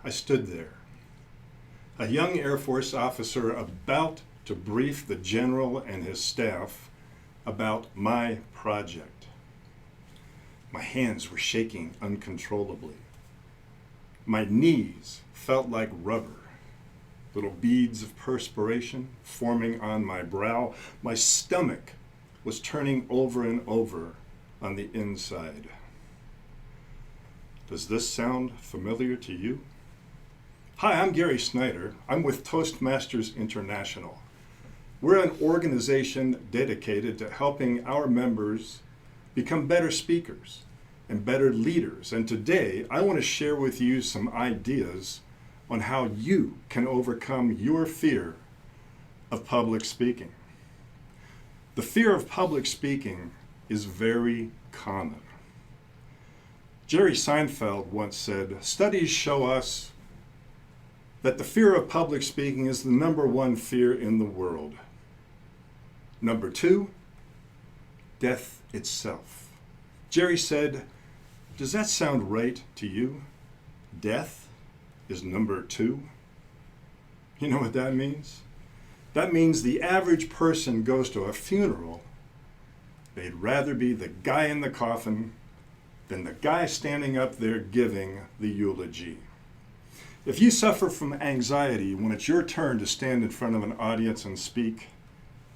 I stood there, a young Air Force officer about to brief the general and his staff about my project. My hands were shaking uncontrollably. My knees felt like rubber, little beads of perspiration forming on my brow. My stomach was turning over and over on the inside. Does this sound familiar to you? Hi, I'm Gary Snyder. I'm with Toastmasters International. We're an organization dedicated to helping our members become better speakers and better leaders. And today, I want to share with you some ideas on how you can overcome your fear of public speaking. The fear of public speaking is very common. Jerry Seinfeld once said, "Studies show us that the fear of public speaking is the number one fear in the world. Number two, death itself." Jerry said, "Does that sound right to you? Death is number two?" You know what that means? That means the average person goes to a funeral. They'd rather be the guy in the coffin than the guy standing up there giving the eulogy. If you suffer from anxiety when it's your turn to stand in front of an audience and speak,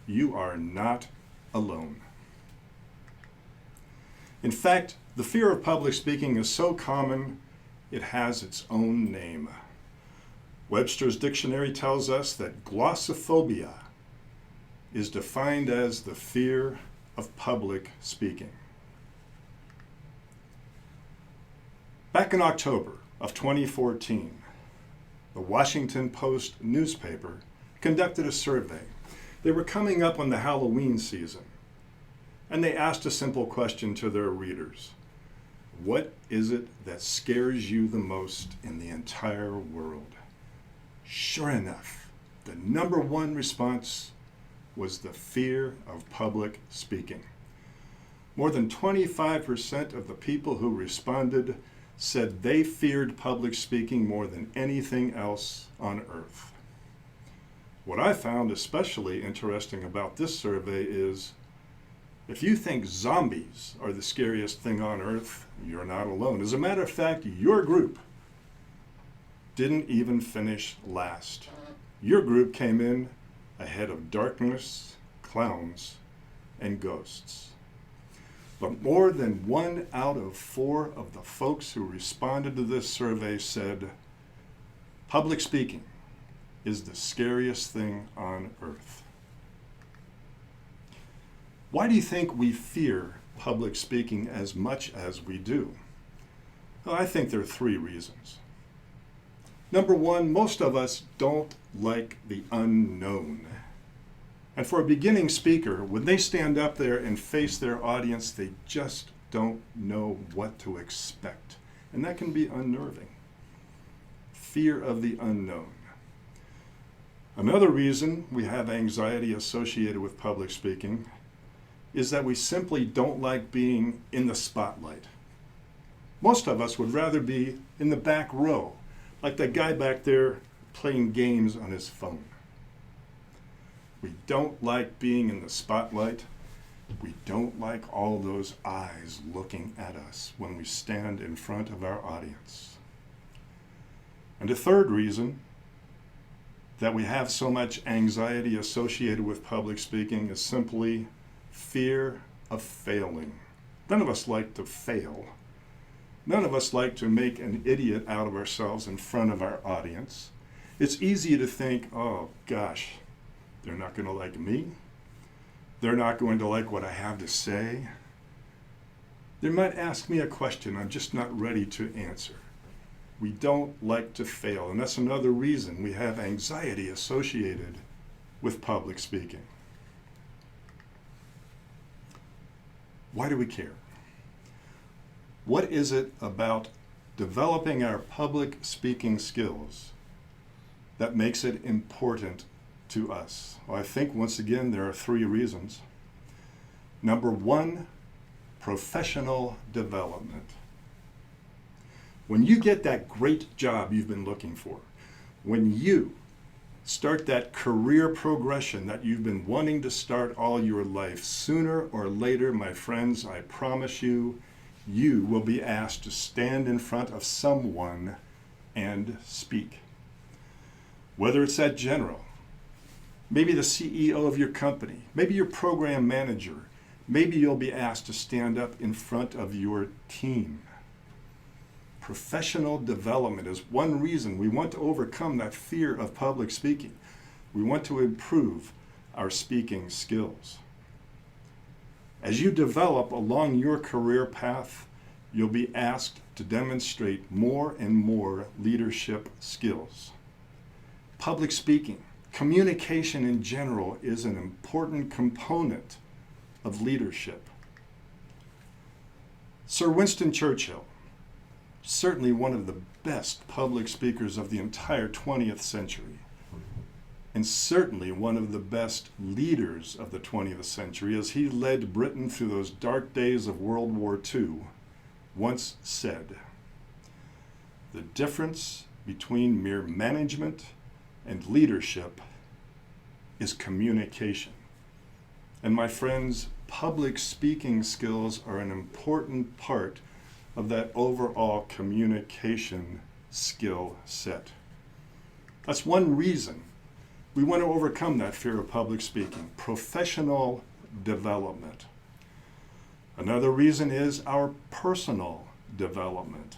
you are not alone. In fact, the fear of public speaking is so common, it has its own name. Webster's dictionary tells us that glossophobia is defined as the fear of public speaking. Back in October of 2014, the Washington Post newspaper conducted a survey. They were coming up on the Halloween season, and they asked a simple question to their readers. What is it that scares you the most in the entire world? Sure enough, the number one response was the fear of public speaking. More than 25% of the people who responded said they feared public speaking more than anything else on earth. What I found especially interesting about this survey is if you think zombies are the scariest thing on earth, you're not alone. As a matter of fact, your group didn't even finish last. Your group came in ahead of darkness, clowns, and ghosts. But more than 1 out of 4 of the folks who responded to this survey said, public speaking is the scariest thing on earth. Why do you think we fear public speaking as much as we do? Well, I think there are 3 reasons. Number one, most of us don't like the unknown. And for a beginning speaker, when they stand up there and face their audience, they just don't know what to expect. And that can be unnerving. Fear of the unknown. Another reason we have anxiety associated with public speaking is that we simply don't like being in the spotlight. Most of us would rather be in the back row, like that guy back there playing games on his phone. We don't like being in the spotlight. We don't like all those eyes looking at us when we stand in front of our audience. And a third reason that we have so much anxiety associated with public speaking is simply fear of failing. None of us like to fail. None of us like to make an idiot out of ourselves in front of our audience. It's easy to think, oh gosh, they're not going to like me. They're not going to like what I have to say. They might ask me a question I'm just not ready to answer. We don't like to fail, and that's another reason we have anxiety associated with public speaking. Why do we care? What is it about developing our public speaking skills that makes it important to us? Well, I think once again there are 3 reasons. Number one, professional development. When you get that great job you've been looking for, when you start that career progression that you've been wanting to start all your life, sooner or later, my friends, I promise you, you will be asked to stand in front of someone and speak. Whether it's that general, maybe the CEO of your company, maybe your program manager, maybe you'll be asked to stand up in front of your team. Professional development is one reason we want to overcome that fear of public speaking. We want to improve our speaking skills. As you develop along your career path, you'll be asked to demonstrate more and more leadership skills. Public speaking, communication in general, is an important component of leadership. Sir Winston Churchill, certainly one of the best public speakers of the entire 20th century, and certainly one of the best leaders of the 20th century as he led Britain through those dark days of World War II, once said, "The difference between mere management and leadership is communication." And my friends, public speaking skills are an important part of that overall communication skill set. That's one reason we want to overcome that fear of public speaking, professional development. Another reason is our personal development.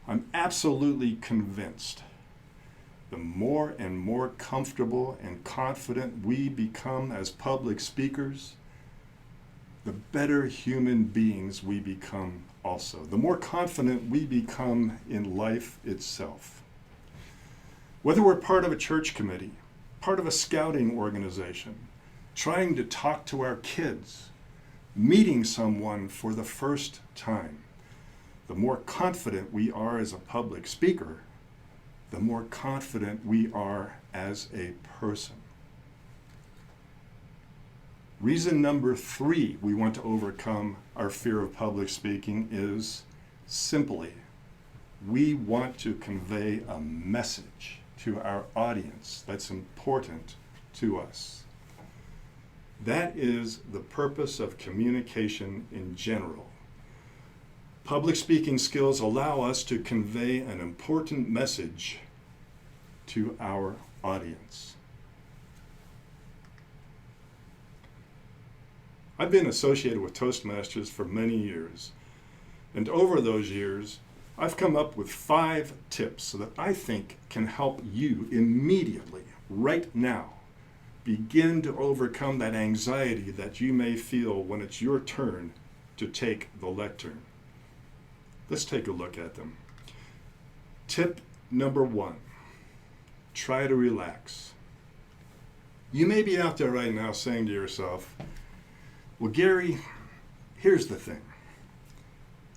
I'm absolutely convinced the more and more comfortable and confident we become as public speakers, the better human beings we become also. The more confident we become in life itself. Whether we're part of a church committee, part of a scouting organization, trying to talk to our kids, meeting someone for the first time, the more confident we are as a public speaker, the more confident we are as a person. Reason number 3 we want to overcome our fear of public speaking is simply, we want to convey a message to our audience that's important to us. That is the purpose of communication in general. Public speaking skills allow us to convey an important message to our audience. I've been associated with Toastmasters for many years, and over those years, I've come up with 5 tips that I think can help you immediately, right now, begin to overcome that anxiety that you may feel when it's your turn to take the lectern. Let's take a look at them. Tip number 1, try to relax. You may be out there right now saying to yourself, well, Gary, here's the thing.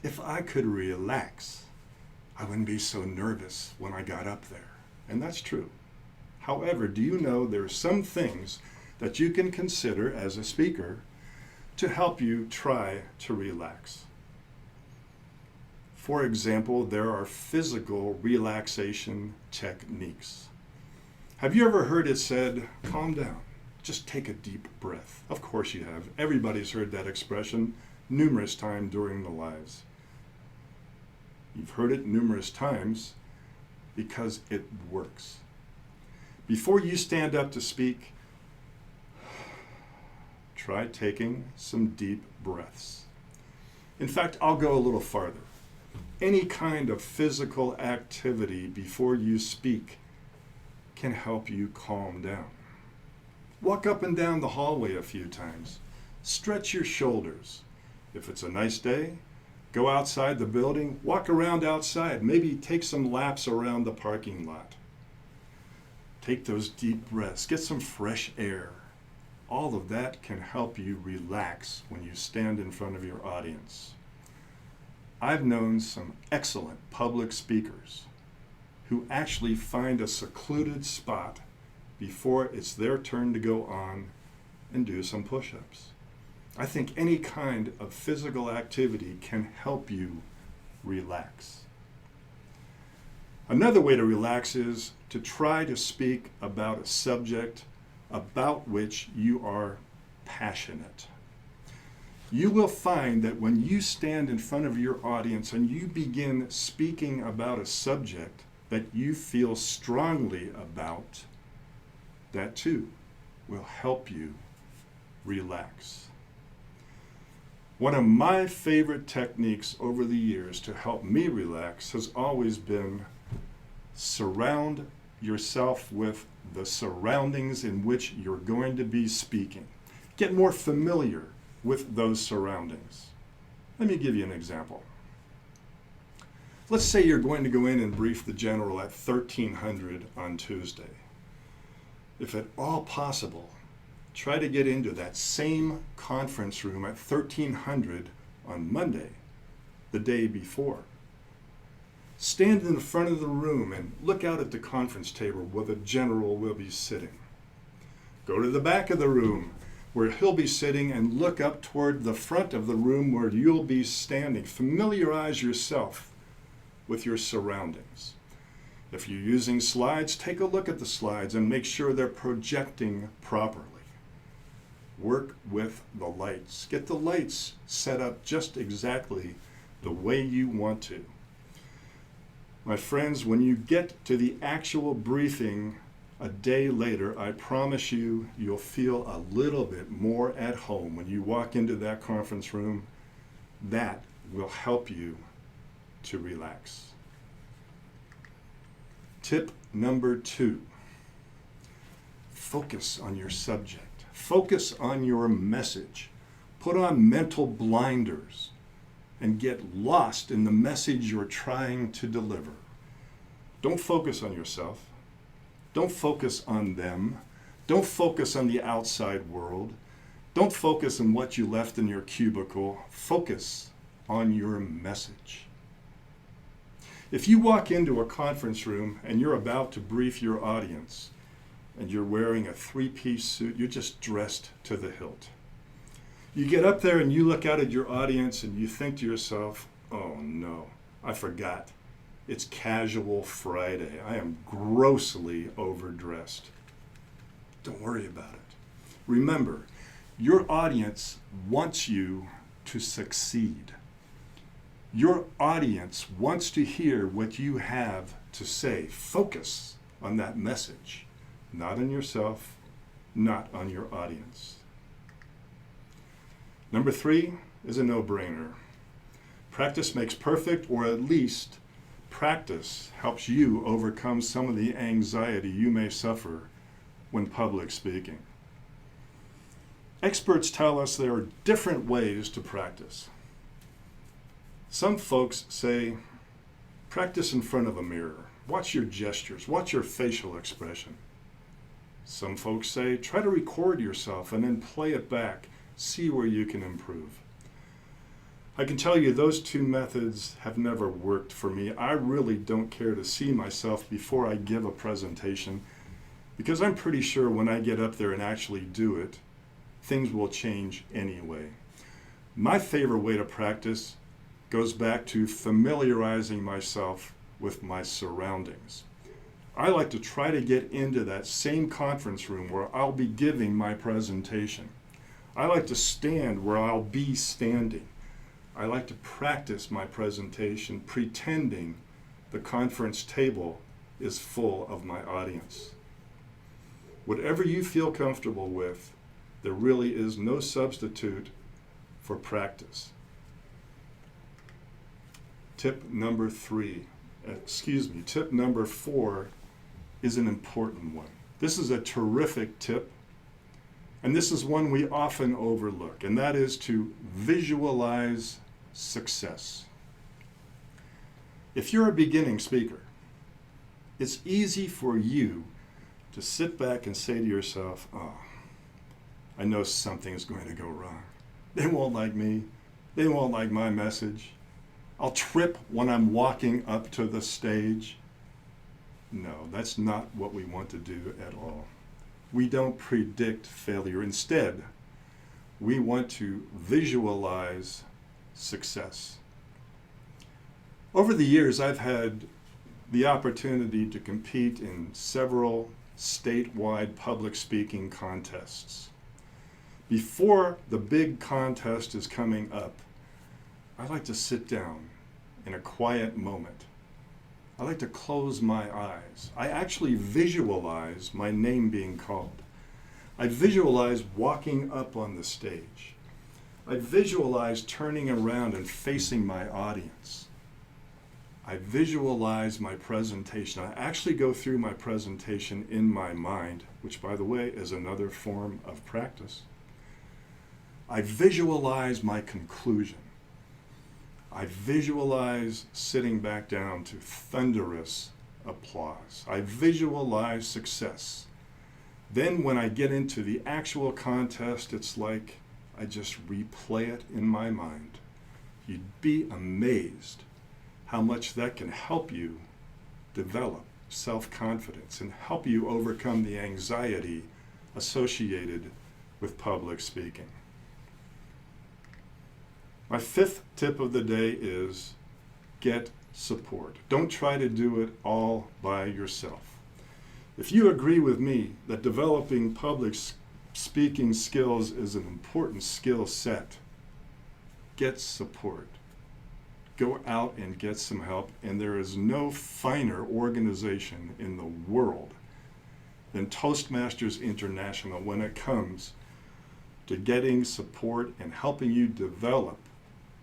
If I could relax, I wouldn't be so nervous when I got up there. And that's true. However, do you know there are some things that you can consider as a speaker to help you try to relax? For example, there are physical relaxation techniques. Have you ever heard it said, calm down, just take a deep breath? Of course you have. Everybody's heard that expression numerous times during their lives. You've heard it numerous times because it works. Before you stand up to speak, try taking some deep breaths. In fact, I'll go a little farther. Any kind of physical activity before you speak can help you calm down. Walk up and down the hallway a few times. Stretch your shoulders. If it's a nice day, go outside the building, walk around outside, maybe take some laps around the parking lot. Take those deep breaths, get some fresh air. All of that can help you relax when you stand in front of your audience. I've known some excellent public speakers who actually find a secluded spot before it's their turn to go on and do some push-ups. I think any kind of physical activity can help you relax. Another way to relax is to try to speak about a subject about which you are passionate. You will find that when you stand in front of your audience and you begin speaking about a subject that you feel strongly about, that too will help you relax. One of my favorite techniques over the years to help me relax has always been surround yourself with the surroundings in which you're going to be speaking. Get more familiar with those surroundings. Let me give you an example. Let's say you're going to go in and brief the general at 1300 on Tuesday. If at all possible, try to get into that same conference room at 1300 on Monday, the day before. Stand in the front of the room and look out at the conference table where the general will be sitting. Go to the back of the room where he'll be sitting and look up toward the front of the room where you'll be standing. Familiarize yourself with your surroundings. If you're using slides, take a look at the slides and make sure they're projecting properly. Work with the lights. Get the lights set up just exactly the way you want to. My friends, when you get to the actual briefing a day later, I promise you, you'll feel a little bit more at home when you walk into that conference room. That will help you to relax. Tip number 2, focus on your subject. Focus on your message. Put on mental blinders and get lost in the message you're trying to deliver. Don't focus on yourself. Don't focus on them. Don't focus on the outside world. Don't focus on what you left in your cubicle. Focus on your message. If you walk into a conference room and you're about to brief your audience and you're wearing a 3-piece suit, you're just dressed to the hilt. You get up there and you look out at your audience and you think to yourself, oh no, I forgot. It's casual Friday. I am grossly overdressed. Don't worry about it. Remember, your audience wants you to succeed. Your audience wants to hear what you have to say. Focus on that message, not on yourself, not on your audience. Number 3 is a no-brainer. Practice makes perfect, or at least practice helps you overcome some of the anxiety you may suffer when public speaking. Experts tell us there are different ways to practice. Some folks say, practice in front of a mirror. Watch your gestures. Watch your facial expression. Some folks say, try to record yourself and then play it back. See where you can improve. I can tell you those 2 methods have never worked for me. I really don't care to see myself before I give a presentation because I'm pretty sure when I get up there and actually do it, things will change anyway. My favorite way to practice goes back to familiarizing myself with my surroundings. I like to try to get into that same conference room where I'll be giving my presentation. I like to stand where I'll be standing. I like to practice my presentation pretending the conference table is full of my audience. Whatever you feel comfortable with, there really is no substitute for practice. Tip number 4 is an important one. This is a terrific tip, and this is one we often overlook, and that is to visualize success. If you're a beginning speaker, it's easy for you to sit back and say to yourself, oh, I know something is going to go wrong. They won't like me. They won't like my message. I'll trip when I'm walking up to the stage. No, that's not what we want to do at all. We don't predict failure. Instead, we want to visualize success. Over the years, I've had the opportunity to compete in several statewide public speaking contests. Before the big contest is coming up, I like to sit down in a quiet moment. I like to close my eyes. I actually visualize my name being called. I visualize walking up on the stage. I visualize turning around and facing my audience. I visualize my presentation. I actually go through my presentation in my mind, which, by the way, is another form of practice. I visualize my conclusion. I visualize sitting back down to thunderous applause. I visualize success. Then when I get into the actual contest, it's like I just replay it in my mind. You'd be amazed how much that can help you develop self-confidence and help you overcome the anxiety associated with public speaking. My fifth tip of the day is get support. Don't try to do it all by yourself. If you agree with me that developing public speaking skills is an important skill set, get support. Go out and get some help, and there is no finer organization in the world than Toastmasters International when it comes to getting support and helping you develop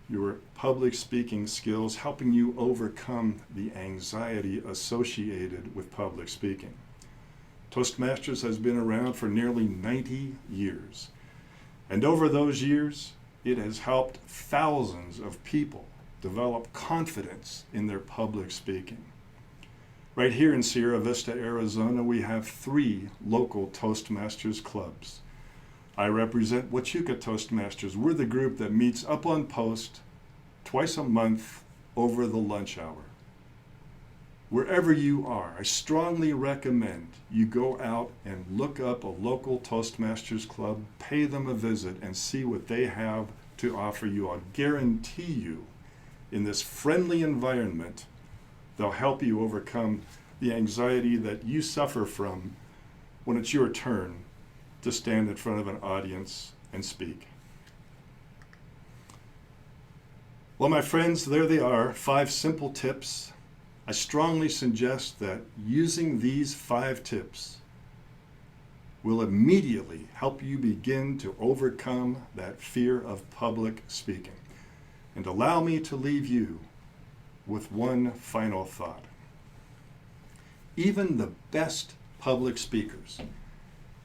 your public speaking skills, helping you overcome the anxiety associated with public speaking. Toastmasters has been around for nearly 90 years, and over those years, it has helped thousands of people develop confidence in their public speaking. Right here in Sierra Vista, Arizona, we have 3 local Toastmasters clubs. I represent Huachuca Toastmasters. We're the group that meets up on post twice a month over the lunch hour. Wherever you are, I strongly recommend you go out and look up a local Toastmasters club, pay them a visit, and see what they have to offer you. I'll guarantee you, in this friendly environment, they'll help you overcome the anxiety that you suffer from when it's your turn to stand in front of an audience and speak. Well, my friends, there they are, 5 simple tips. I strongly suggest that using these 5 tips will immediately help you begin to overcome that fear of public speaking. And allow me to leave you with one final thought. Even the best public speakers,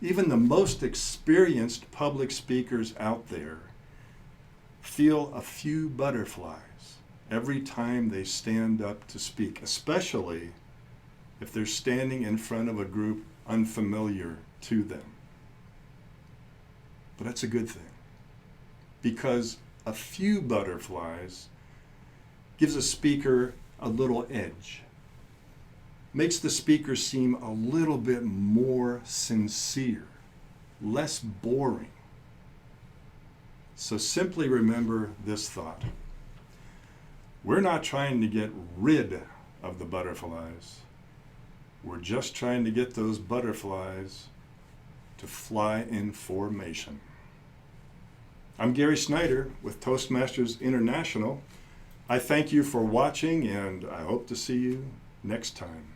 even the most experienced public speakers out there, feel a few butterflies every time they stand up to speak, especially if they're standing in front of a group unfamiliar to them. But that's a good thing, because a few butterflies gives a speaker a little edge, makes the speaker seem a little bit more sincere, less boring. So simply remember this thought. We're not trying to get rid of the butterflies. We're just trying to get those butterflies to fly in formation. I'm Gary Snyder with Toastmasters International. I thank you for watching, and I hope to see you next time.